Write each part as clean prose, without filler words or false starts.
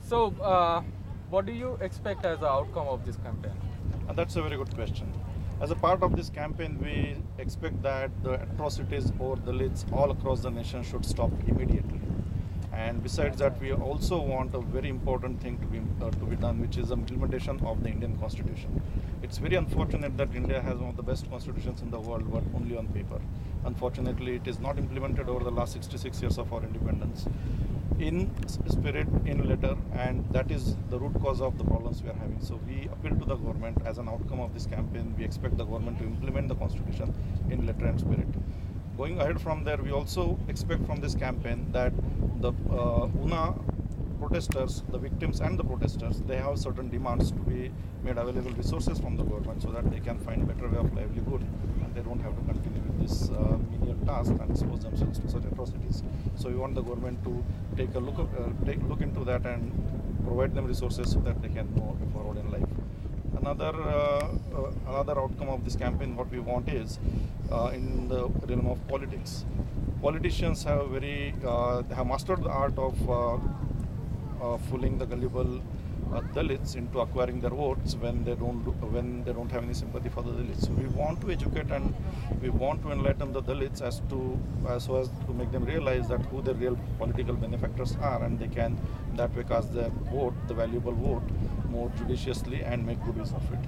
So, what do you expect as the outcome of this campaign? And that's a very good question. As a part of this campaign, we expect that the atrocities over Dalits all across the nation should stop immediately. And besides that, we also want a very important thing to be done, which is the implementation of the Indian Constitution. It's very unfortunate that India has one of the best constitutions in the world, but only on paper. Unfortunately, it is not implemented over the last 66 years of our independence in spirit, in letter, and that is the root cause of the problems we are having. So we appeal to the government as an outcome of this campaign. We expect the government to implement the constitution in letter and spirit. Going ahead from there, we also expect from this campaign that the UNA protesters, the victims and the protesters, they have certain demands to be made available resources from the government so that they can find better way of livelihood and they don't have to continue with this menial task and expose themselves to such atrocities. So we want the government to take a look into that and provide them resources so that they can move forward in life. Another outcome of this campaign, what we want is in the realm of politics. Politicians have have mastered the art of fooling the gullible Dalits into acquiring their votes when they don't have any sympathy for the Dalits. So we want to educate and we want to enlighten the Dalits as well as to make them realize that who their real political benefactors are, and they can that way cast their vote, the valuable vote, more judiciously and make good use of it.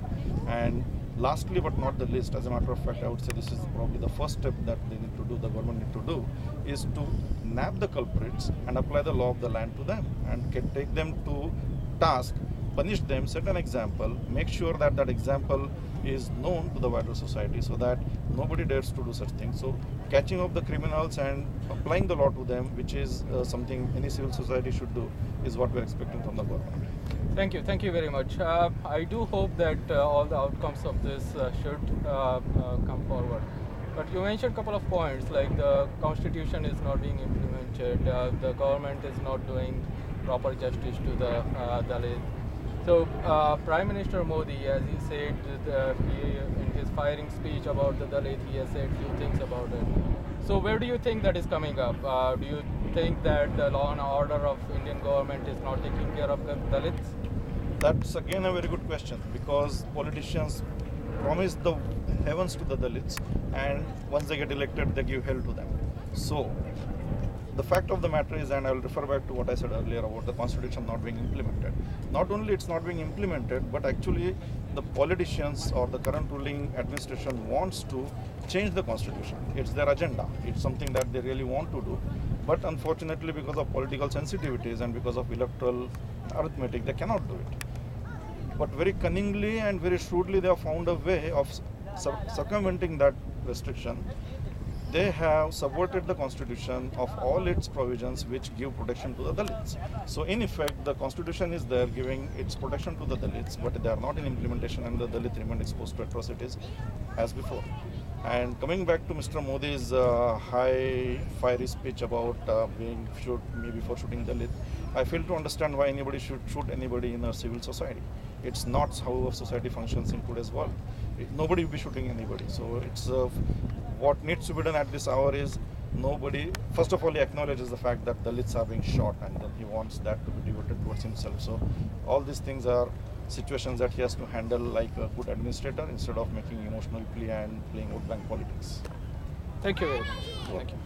And lastly but not the least, as a matter of fact, I would say this is probably the first step that they need to do, the government need to do, is to nab the culprits and apply the law of the land to them and take them to task, punish them, set an example, make sure that that example is known to the wider society so that nobody dares to do such things. So catching up the criminals and applying the law to them, which is something any civil society should do, is what we're expecting from the government. Thank you very much. I do hope that all the outcomes of this should come forward. But you mentioned a couple of points, like the constitution is not being implemented, the government is not doing proper justice to the Dalit. So Prime Minister Modi, as he said in his firing speech about the Dalit, he has said few things about it. So where do you think that is coming up? Do you think that the law and order of Indian government is not taking care of the Dalits? That's again a very good question, because politicians promise the heavens to the Dalits and once they get elected they give hell to them. So the fact of the matter is, and I will refer back to what I said earlier about the constitution not being implemented. Not only it's not being implemented, but actually the politicians or the current ruling administration wants to change the constitution. It's their agenda. It's something that they really want to do. But unfortunately, because of political sensitivities and because of electoral arithmetic, they cannot do it. But very cunningly and very shrewdly, they have found a way of circumventing that restriction. They have subverted the constitution of all its provisions which give protection to the Dalits. So in effect, the constitution is there giving its protection to the Dalits, but they are not in implementation and the Dalits remain exposed to atrocities as before. And coming back to Mr. Modi's high fiery speech about being shot maybe for shooting Dalit, I fail to understand why anybody should shoot anybody in a civil society. It's not how a society functions in today's world. Nobody will be shooting anybody. So it's what needs to be done at this hour is nobody, first of all, he acknowledges the fact that Dalits are being shot and then he wants that to be devoted towards himself. So all these things are situations that he has to handle like a good administrator instead of making emotional plea and playing vote bank politics. Thank you very much. Thank you.